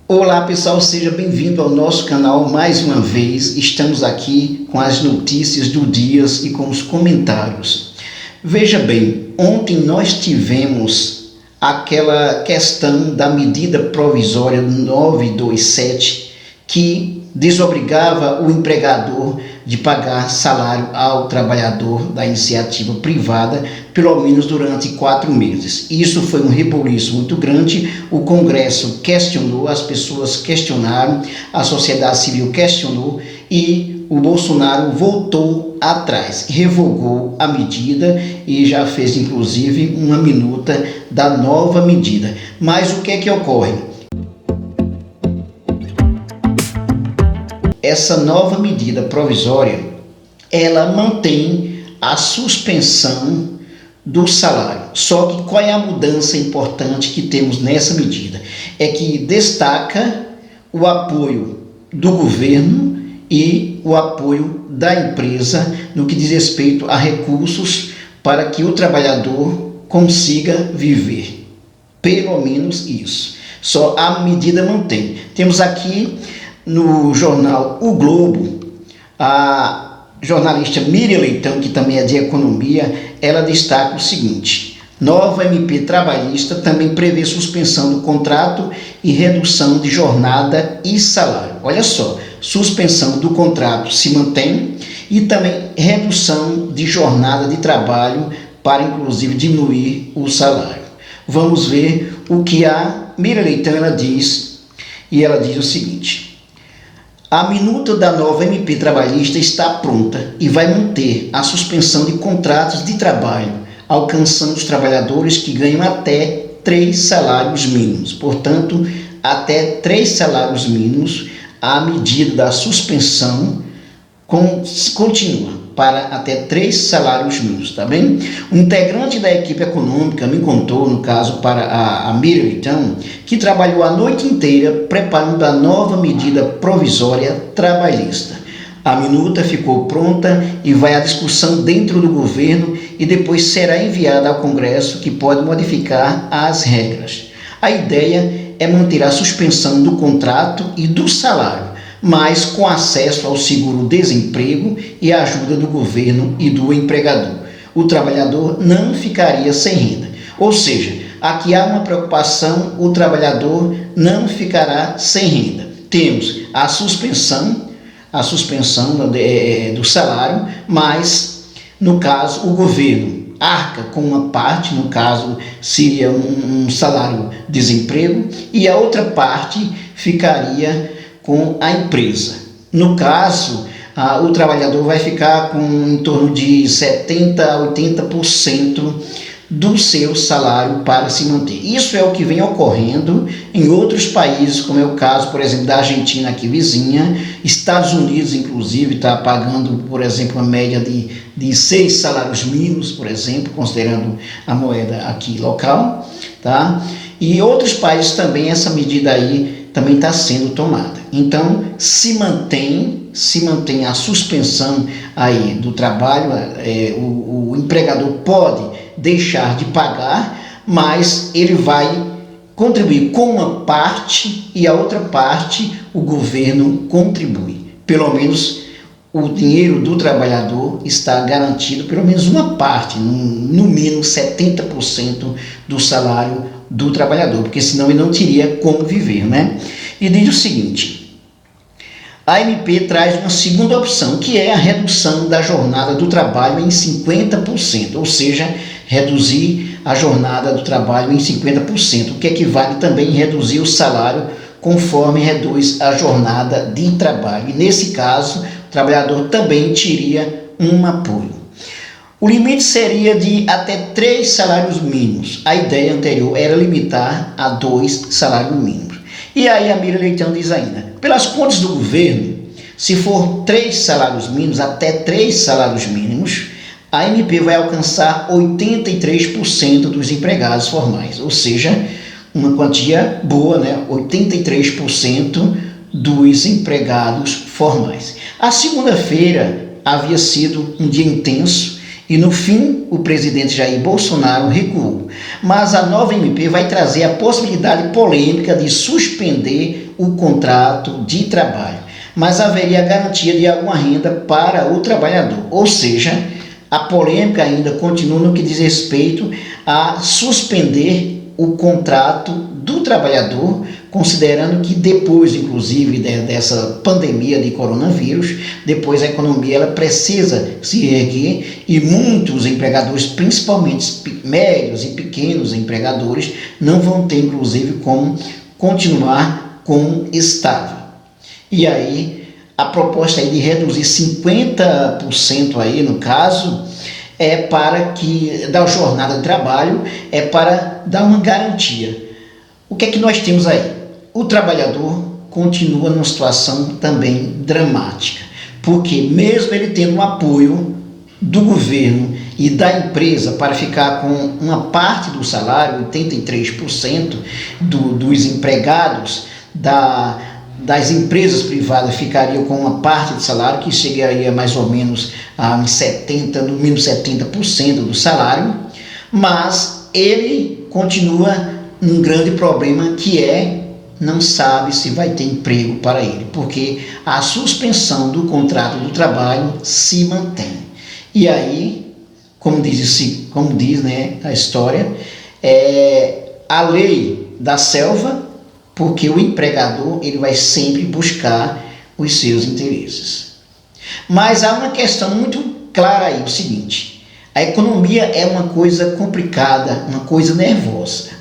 Olá pessoal, seja bem-vindo ao nosso canal mais uma vez. Estamos aqui com as notícias do dia e com os comentários. Veja bem, ontem nós tivemos aquela questão da medida provisória 927 que desobrigava o empregador de pagar salário ao trabalhador da iniciativa privada, pelo menos durante 4 meses. Isso foi um reboliço muito grande, o Congresso questionou, as pessoas questionaram, a sociedade civil questionou e o Bolsonaro voltou atrás, revogou a medida e já fez inclusive uma minuta da nova medida. Mas o que é que ocorre? Essa nova medida provisória, ela mantém a suspensão do salário. Só que qual é a mudança importante que temos nessa medida? É que destaca o apoio do governo e o apoio da empresa no que diz respeito a recursos para que o trabalhador consiga viver. Pelo menos isso. Só a medida mantém. Temos aqui no jornal O Globo, a jornalista Miriam Leitão, que também é de economia, ela destaca o seguinte: nova MP trabalhista também prevê suspensão do contrato e redução de jornada e salário. Olha só, suspensão do contrato se mantém e também redução de jornada de trabalho para inclusive diminuir o salário. Vamos ver o que a Miriam Leitão ela diz, e ela diz o seguinte: a minuta da nova MP trabalhista está pronta e vai manter a suspensão de contratos de trabalho, alcançando os trabalhadores que ganham até 3 salários mínimos. Portanto, até 3 salários mínimos, a medida da suspensão continua para até 3 salários mínimos, tá bem? Um integrante da equipe econômica me contou, no caso para a Miriam Leitão, que trabalhou a noite inteira preparando a nova medida provisória trabalhista. A minuta ficou pronta e vai à discussão dentro do governo e depois será enviada ao Congresso, que pode modificar as regras. A ideia é manter a suspensão do contrato e do salário, mas com acesso ao seguro-desemprego e a ajuda do governo e do empregador. O trabalhador não ficaria sem renda. Ou seja, aqui há uma preocupação, o trabalhador não ficará sem renda. Temos a suspensão do salário, mas, no caso, o governo arca com uma parte, no caso, seria um salário-desemprego, e a outra parte ficaria com a empresa. No caso, o trabalhador vai ficar com em torno de 70% a 80% do seu salário para se manter. Isso é o que vem ocorrendo em outros países, como é o caso, por exemplo, da Argentina aqui vizinha. Estados Unidos, inclusive, está pagando, por exemplo, uma média de 6 salários mínimos, por exemplo, considerando a moeda aqui local, tá? E outros países também, essa medida aí também está sendo tomada. Então, se mantém a suspensão aí do trabalho, o empregador pode deixar de pagar, mas ele vai contribuir com uma parte e a outra parte o governo contribui. Pelo menos o dinheiro do trabalhador está garantido, pelo menos uma parte, no mínimo 70% do salário do trabalhador, porque senão ele não teria como viver, né? E diz o seguinte: a MP traz uma segunda opção, que é a redução da jornada do trabalho em 50%, ou seja, reduzir a jornada do trabalho em 50%, o que equivale também a reduzir o salário conforme reduz a jornada de trabalho. E nesse caso, o trabalhador também teria um apoio. O limite seria de até 3 salários mínimos. A ideia anterior era limitar a 2 salários mínimos. E aí a Miriam Leitão diz ainda: pelas contas do governo, se for 3 salários mínimos, até 3 salários mínimos, a MP vai alcançar 83% dos empregados formais, ou seja, uma quantia boa, né? 83% dos empregados formais. A segunda-feira havia sido um dia intenso E no fim, o presidente Jair Bolsonaro recuou. Mas a nova MP vai trazer a possibilidade polêmica de suspender o contrato de trabalho. Mas haveria garantia de alguma renda para o trabalhador. Ou seja, a polêmica ainda continua no que diz respeito a suspender o contrato do trabalhador, considerando que depois, inclusive, dessa pandemia de coronavírus, depois a economia ela precisa se reerguer e muitos empregadores, principalmente médios e pequenos empregadores, não vão ter, inclusive, como continuar com estável. E aí, a proposta aí de reduzir 50% aí, no caso, é para que, da jornada de trabalho, é para dar uma garantia. O que é que nós temos aí? O trabalhador continua numa situação também dramática, porque mesmo ele tendo um apoio do governo e da empresa para ficar com uma parte do salário, 83% dos empregados das empresas privadas ficariam com uma parte de salário que chegaria mais ou menos a no mínimo 70% do salário, mas ele continua num grande problema que não sabe se vai ter emprego para ele, porque a suspensão do contrato do trabalho se mantém. E aí, como diz, né, a história, a lei da selva, porque o empregador ele vai sempre buscar os seus interesses. Mas há uma questão muito clara aí, o seguinte: a economia é uma coisa complicada, uma coisa nervosa.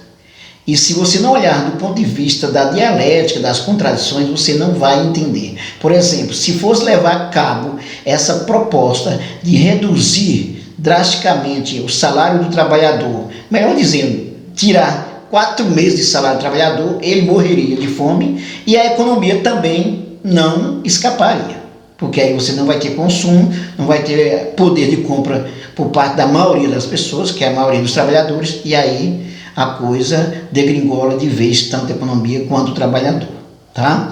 E se você não olhar do ponto de vista da dialética, das contradições, você não vai entender. Por exemplo, se fosse levar a cabo essa proposta de reduzir drasticamente o salário do trabalhador, melhor dizendo, tirar 4 meses de salário do trabalhador, ele morreria de fome e a economia também não escaparia. Porque aí você não vai ter consumo, não vai ter poder de compra por parte da maioria das pessoas, que é a maioria dos trabalhadores, e aí a coisa degringola de vez, tanto a economia quanto o trabalhador, tá?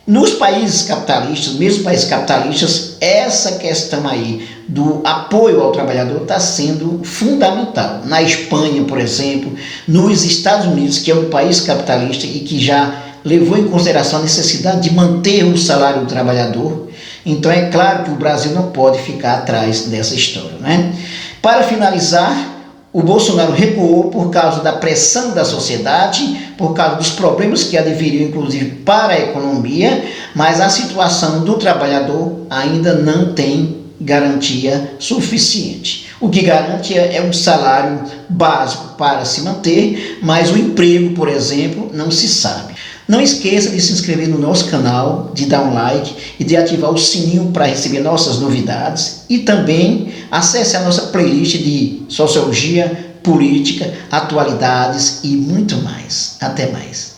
Nos países capitalistas, mesmo países capitalistas, essa questão aí do apoio ao trabalhador está sendo fundamental. Na Espanha, por exemplo, nos Estados Unidos, que é um país capitalista e que já levou em consideração a necessidade de manter o salário do trabalhador, então é claro que o Brasil não pode ficar atrás dessa história, né? Para finalizar, o Bolsonaro recuou por causa da pressão da sociedade, por causa dos problemas que adviriam, inclusive, para a economia, mas a situação do trabalhador ainda não tem garantia suficiente. O que garante é um salário básico para se manter, mas o emprego, por exemplo, não se sabe. Não esqueça de se inscrever no nosso canal, de dar um like e de ativar o sininho para receber nossas novidades. E também acesse a nossa playlist de sociologia, política, atualidades e muito mais. Até mais.